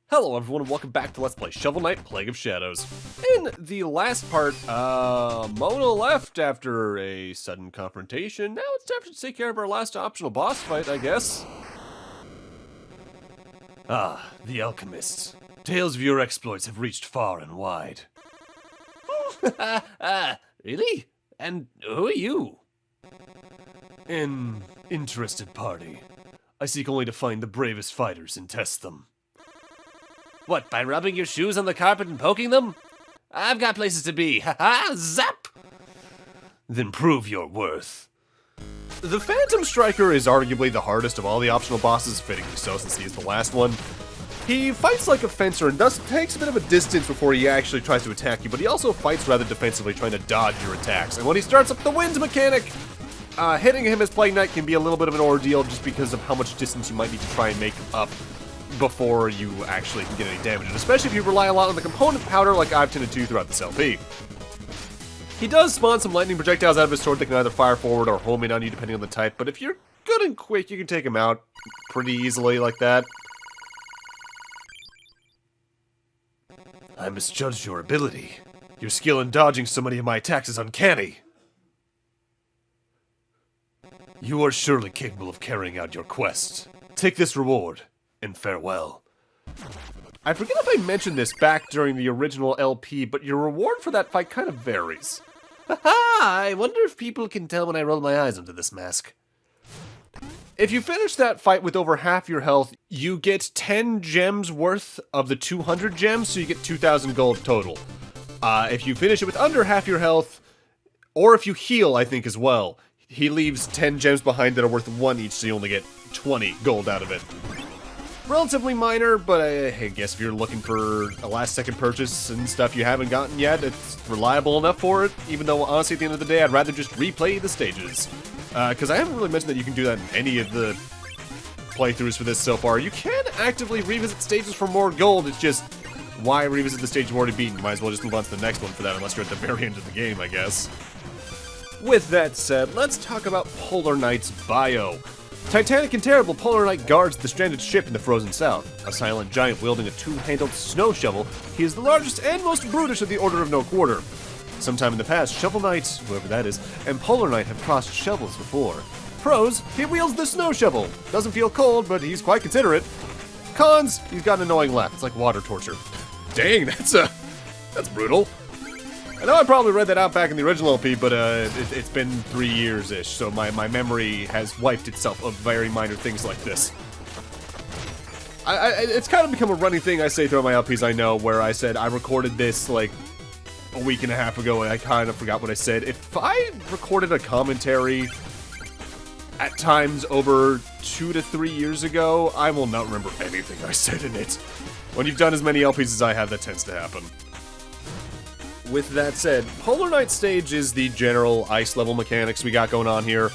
Hello everyone and welcome back to Let's Play Shovel Knight Plague of Shadows. In the last part, Mona left after a sudden confrontation. Now it's time to take care of our last optional boss fight, I guess. Ah, the alchemists. Tales of your exploits have reached far and wide. Really? And who are you? An interested party. I seek only to find the bravest fighters and test them. What, by rubbing your shoes on the carpet and poking them? I've got places to be. Ha-ha! Zap! Then prove your worth. The Phantom Striker is arguably the hardest of all the optional bosses, fittingly so since he is the last one. He fights like a fencer and thus takes a bit of a distance before he actually tries to attack you, but he also fights rather defensively, trying to dodge your attacks. And when he starts up the wind mechanic, hitting him as Plague Knight can be a little bit of an ordeal just because of how much distance you might need to try and make up before you actually can get any damage, and especially if you rely a lot on the component powder like I've tended to throughout this LP. He does spawn some lightning projectiles out of his sword that can either fire forward or home in on you depending on the type, but if you're good and quick, you can take him out pretty easily like that. I misjudged your ability. Your skill in dodging so many of my attacks is uncanny. You are surely capable of carrying out your quest. Take this reward. And farewell. I forget if I mentioned this back during the original LP, but your reward for that fight kind of varies. Haha! I wonder if people can tell when I roll my eyes onto this mask. If you finish that fight with over half your health, you get 10 gems worth of the 200 gems, so you get 2,000 gold total. If you finish it with under half your health, or if you heal, I think as well, he leaves 10 gems behind that are worth 1 each, so you only get 20 gold out of it. Relatively minor, but I guess if you're looking for a last-second purchase and stuff you haven't gotten yet, it's reliable enough for it, even though, honestly, at the end of the day, I'd rather just replay the stages. Because I haven't really mentioned that you can do that in any of the playthroughs for this so far. You can actively revisit stages for more gold, it's just, why revisit the stage you've already beaten? Might as well just move on to the next one for that, unless you're at the very end of the game, I guess. With that said, let's talk about Polar Knight's bio. Titanic and terrible, Polar Knight guards the stranded ship in the frozen south. A silent giant wielding a two-handled snow shovel, he is the largest and most brutish of the Order of No Quarter. Sometime in the past, Shovel Knight, whoever that is, and Polar Knight have crossed shovels before. Pros, he wields the snow shovel. Doesn't feel cold, but he's quite considerate. Cons, he's got an annoying laugh. It's like water torture. Dang, that's brutal. I know I probably read that out back in the original LP, but it's been 3 years-ish, so my memory has wiped itself of very minor things like this. It's kind of become a running thing I say throughout my LPs, I know, where I said I recorded this, like, a week and a half ago, and I kind of forgot what I said. If I recorded a commentary at times over 2 to 3 years ago, I will not remember anything I said in it. When you've done as many LPs as I have, that tends to happen. With that said, Polar Knight stage is the general ice level mechanics we got going on here.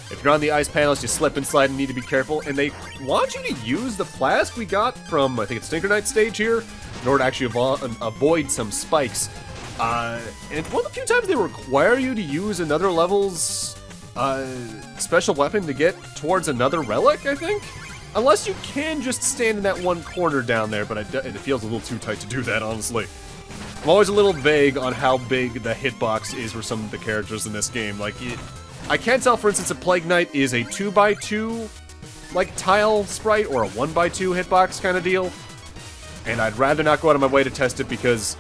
If you're on the ice panels, you slip and slide and need to be careful, and they want you to use the flask we got from, I think it's Stinker Knight stage here, in order to actually avoid some spikes. And it's one of the few times they require you to use another level's special weapon to get towards another relic, I think? Unless you can just stand in that one corner down there, but it feels a little too tight to do that, honestly. I'm always a little vague on how big the hitbox is for some of the characters in this game. Like, I can't tell, for instance, if Plague Knight is a 2x2, like, tile sprite, or a 1x2 hitbox kind of deal. And I'd rather not go out of my way to test it because,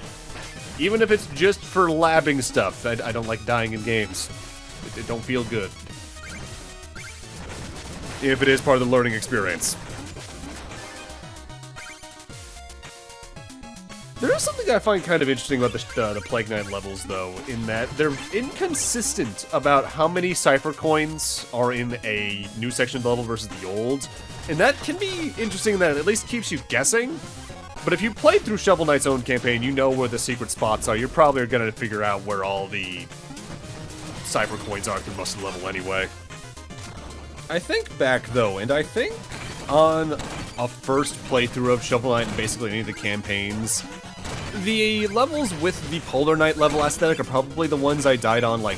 even if it's just for labbing stuff, I don't like dying in games. It don't feel good. If it is part of the learning experience. There is something I find kind of interesting about the Plague Knight levels, though, in that they're inconsistent about how many Cypher coins are in a new section of the level versus the old. And that can be interesting in that it at least keeps you guessing. But if you played through Shovel Knight's own campaign, you know where the secret spots are. You're probably going to figure out where all the Cypher coins are through most of the level anyway. I think back, though, and I think on a first playthrough of Shovel Knight and basically any of the campaigns, the levels with the Polar Knight level aesthetic are probably the ones I died on, like,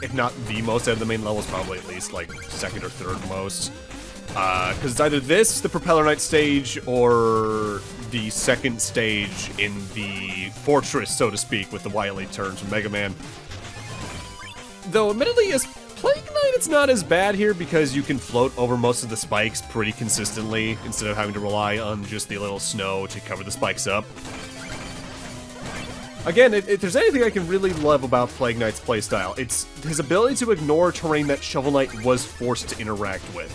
if not the most out of the main levels, probably at least, like, second or third most. Because it's either this, the Propeller Knight stage, or the second stage in the fortress, so to speak, with the wily turns from Mega Man. Though, admittedly, as Plague Knight, it's not as bad here because you can float over most of the spikes pretty consistently instead of having to rely on just the little snow to cover the spikes up. Again, if there's anything I can really love about Plague Knight's playstyle, it's his ability to ignore terrain that Shovel Knight was forced to interact with.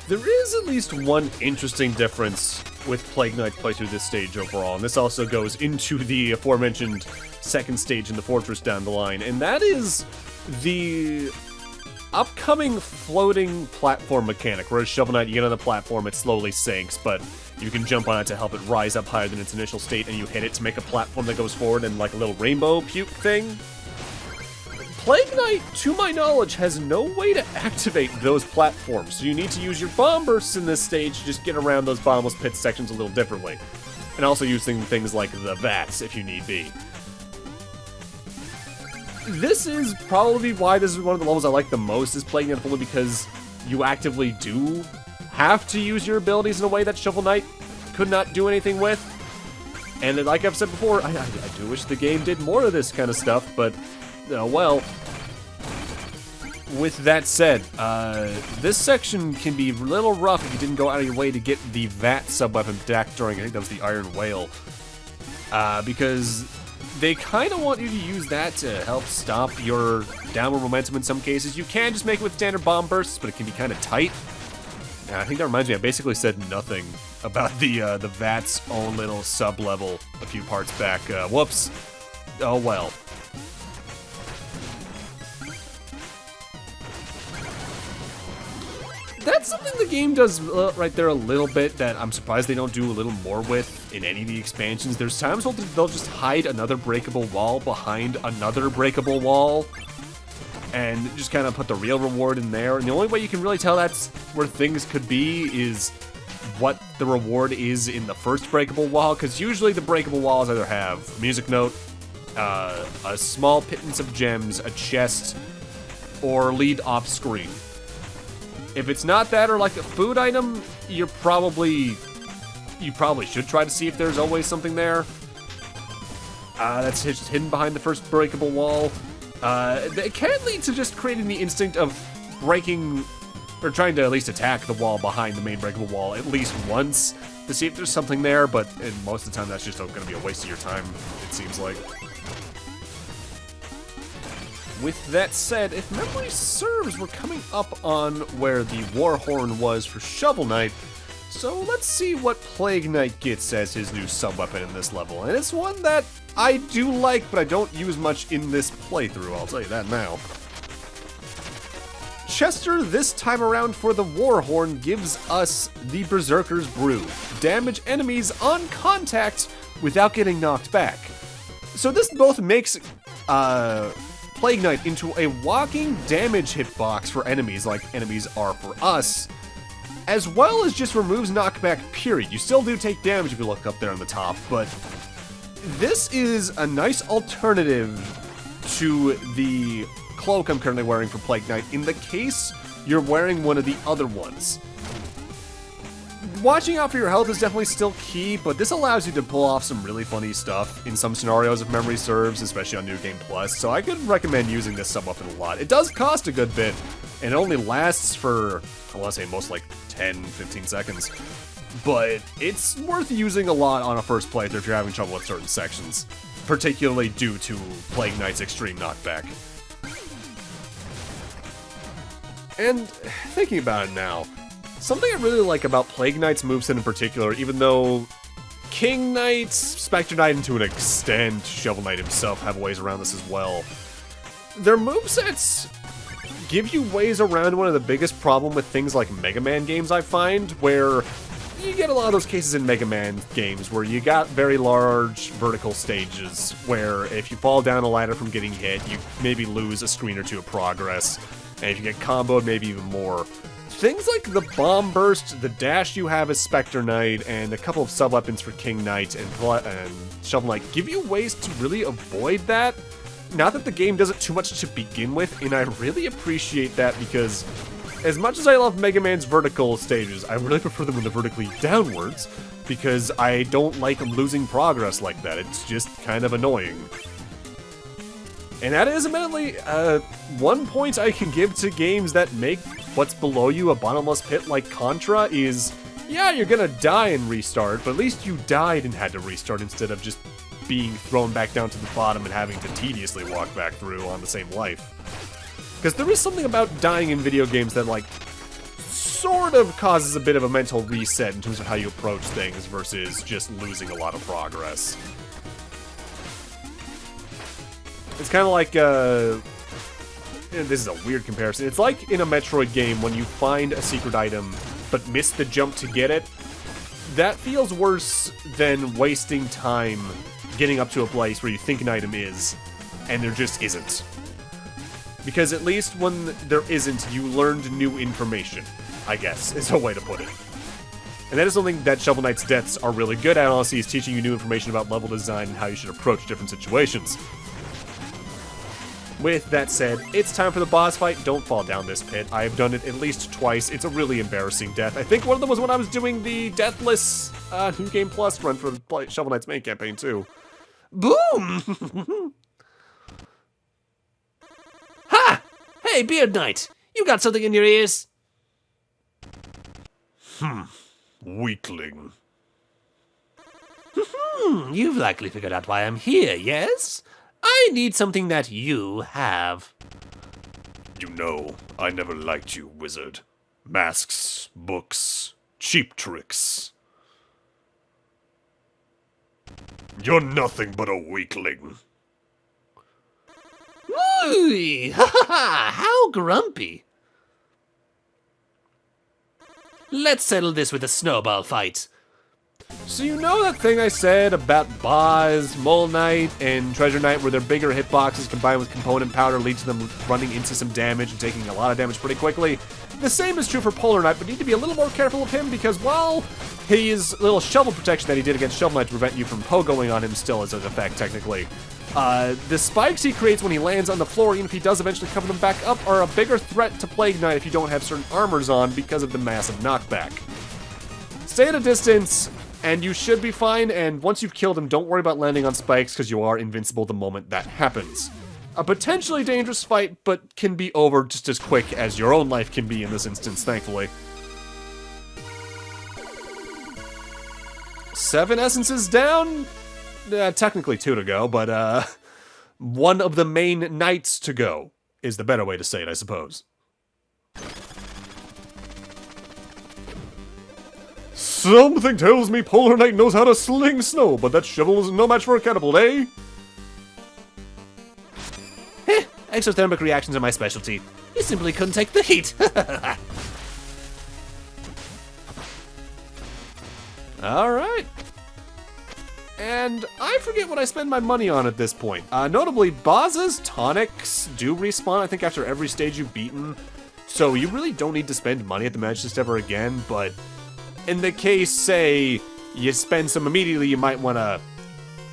There is at least one interesting difference with Plague Knight's playthrough this stage overall, and this also goes into the aforementioned second stage in the fortress down the line, and that is the upcoming floating platform mechanic. Whereas Shovel Knight, you get on the platform, it slowly sinks, but you can jump on it to help it rise up higher than its initial state, and you hit it to make a platform that goes forward and like a little rainbow puke thing. Plague Knight, to my knowledge, has no way to activate those platforms, so you need to use your bomb bursts in this stage to just get around those bombless pit sections a little differently. And also using things like the vats if you need be. This is probably why this is one of the levels I like the most, is Plague Knight, fully because you actively do have to use your abilities in a way that Shovel Knight could not do anything with. And like I've said before, I do wish the game did more of this kind of stuff, but, well. With that said, this section can be a little rough if you didn't go out of your way to get the VAT sub-weapon deck during, I think that was the Iron Whale. Because they kind of want you to use that to help stop your downward momentum in some cases. You can just make it with standard bomb bursts, but it can be kind of tight. And I think that reminds me, I basically said nothing about the VAT's own little sub-level a few parts back. Whoops. Oh well. That's something the game does right there a little bit that I'm surprised they don't do a little more with in any of the expansions. There's times where they'll just hide another breakable wall behind another breakable wall and just kind of put the real reward in there. And the only way you can really tell that's where things could be is what the reward is in the first breakable wall, because usually the breakable walls either have a music note, a small pittance of gems, a chest, or lead off screen. If it's not that or like a food item, you probably should try to see if there's always something there. That's just hidden behind the first breakable wall. It can lead to just creating the instinct of breaking, or trying to at least attack the wall behind the main breakable wall at least once to see if there's something there, but most of the time that's just going to be a waste of your time, it seems like. With that said, if memory serves, we're coming up on where the war horn was for Shovel Knight, so let's see what Plague Knight gets as his new sub-weapon in this level. And it's one that I do like, but I don't use much in this playthrough, I'll tell you that now. Chester, this time around for the war horn, gives us the Berserker's Brew. Damage enemies on contact without getting knocked back. So this both makes, Plague Knight into a walking damage hitbox for enemies like enemies are for us, as well as just removes knockback, period. You still do take damage if you look up there on the top, but this is a nice alternative to the cloak I'm currently wearing for Plague Knight in the case you're wearing one of the other ones. Watching out for your health is definitely still key, but this allows you to pull off some really funny stuff in some scenarios if memory serves, especially on New Game Plus, so I could recommend using this sub-weapon a lot. It does cost a good bit, and it only lasts for, I want to say, most like 10-15 seconds, but it's worth using a lot on a first playthrough if you're having trouble with certain sections, particularly due to Plague Knight's extreme knockback. And thinking about it now, something I really like about Plague Knight's moveset in particular, even though King Knight, Spectre Knight, and to an extent Shovel Knight himself have ways around this as well, their movesets give you ways around one of the biggest problem with things like Mega Man games, I find, where you get a lot of those cases in Mega Man games where you got very large vertical stages where if you fall down a ladder from getting hit, you maybe lose a screen or two of progress, and if you get comboed, maybe even more. Things like the Bomb Burst, the dash you have as Spectre Knight, and a couple of sub-weapons for King Knight and Shovel Knight give you ways to really avoid that. Not that the game does it too much to begin with, and I really appreciate that because as much as I love Mega Man's vertical stages, I really prefer them when they're vertically downwards, because I don't like losing progress like that. It's just kind of annoying. And that is, admittedly, one point I can give to games that make what's below you a bottomless pit like Contra is, yeah, you're gonna die and restart, but at least you died and had to restart instead of just being thrown back down to the bottom and having to tediously walk back through on the same life. Because there is something about dying in video games that, like, sort of causes a bit of a mental reset in terms of how you approach things versus just losing a lot of progress. It's kind of like, this is a weird comparison. It's like in a Metroid game when you find a secret item but miss the jump to get it. That feels worse than wasting time getting up to a place where you think an item is, and there just isn't. Because at least when there isn't, you learned new information, I guess, is a way to put it. And that is something that Shovel Knight's deaths are really good at, honestly, is teaching you new information about level design and how you should approach different situations. With that said, it's time for the boss fight. Don't fall down this pit. I have done it at least twice. It's a really embarrassing death. I think one of them was when I was doing the Deathless New Game Plus run for Shovel Knight's main campaign, too. Boom! Ha! Hey, Beard Knight! You got something in your ears? Weakling. You've likely figured out why I'm here, yes? I need something that you have. You know, I never liked you, wizard. Masks, books, cheap tricks. You're nothing but a weakling. Ooh, ha ha ha! How grumpy. Let's settle this with a snowball fight. So you know that thing I said about Boz, Mole Knight, and Treasure Knight where their bigger hitboxes combined with component powder lead to them running into some damage and taking a lot of damage pretty quickly? The same is true for Polar Knight, but you need to be a little more careful of him because, while his little shovel protection that he did against Shovel Knight to prevent you from pogoing on him still is in effect, technically, the spikes he creates when he lands on the floor, even if he does eventually cover them back up, are a bigger threat to Plague Knight if you don't have certain armors on because of the massive knockback. Stay at a distance, and you should be fine, and once you've killed him, don't worry about landing on spikes, because you are invincible the moment that happens. A potentially dangerous fight, but can be over just as quick as your own life can be in this instance, thankfully. 7 essences down? Technically 2 to go, but one of the main knights to go is the better way to say it, I suppose. Something tells me Polar Knight knows how to sling snow, but that shovel is no match for a catapult, eh? Heh, exothermic reactions are my specialty. You simply couldn't take the heat. Alright. And I forget what I spend my money on at this point. Notably, Boz's tonics do respawn, I think, after every stage you've beaten. So you really don't need to spend money at the match list ever again, but in the case, say, you spend some immediately, you might want to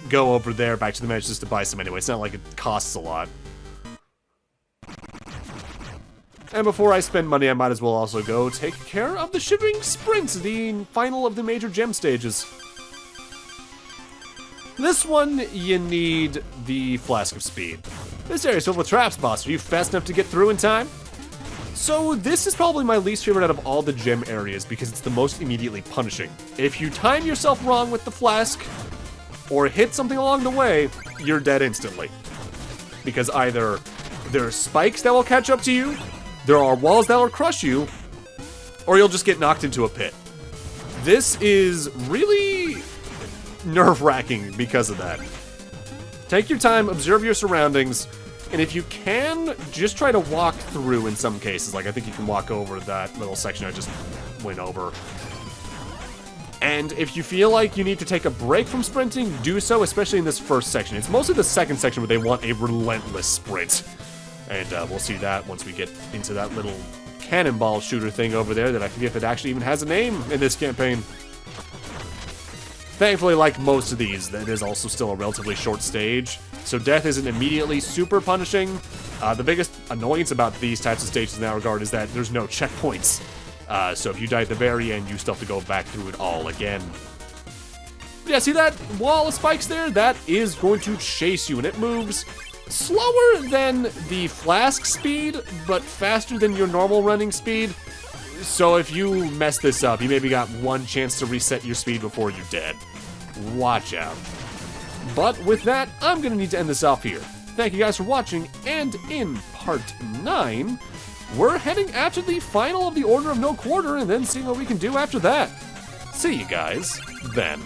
go over there back to the match list to buy some anyway. It's not like it costs a lot. And before I spend money, I might as well also go take care of the Shivering Sprint, the final of the major gem stages. This one, you need the Flask of Speed. This area's filled with traps, boss. Are you fast enough to get through in time? So this is probably my least favorite out of all the gem areas because it's the most immediately punishing. If you time yourself wrong with the flask, or hit something along the way, you're dead instantly. Because either there are spikes that will catch up to you, there are walls that will crush you, or you'll just get knocked into a pit. This is really nerve-wracking because of that. Take your time, observe your surroundings, and if you can, just try to walk through in some cases. Like, I think you can walk over that little section I just went over. And if you feel like you need to take a break from sprinting, do so, especially in this first section. It's mostly the second section where they want a relentless sprint. And we'll see that once we get into that little cannonball shooter thing over there that I forget if it actually even has a name in this campaign. Thankfully, like most of these, that is also still a relatively short stage, so death isn't immediately super punishing. The biggest annoyance about these types of stages in that regard is that there's no checkpoints. So if you die at the very end, you still have to go back through it all again. Yeah, see that wall of spikes there? That is going to chase you, and it moves slower than the flask speed, but faster than your normal running speed. So if you mess this up, you maybe got one chance to reset your speed before you're dead. Watch out. But with that, I'm gonna need to end this off here. Thank you guys for watching, and in part 9, we're heading after the final of the Order of No Quarter and then seeing what we can do after that. See you guys then.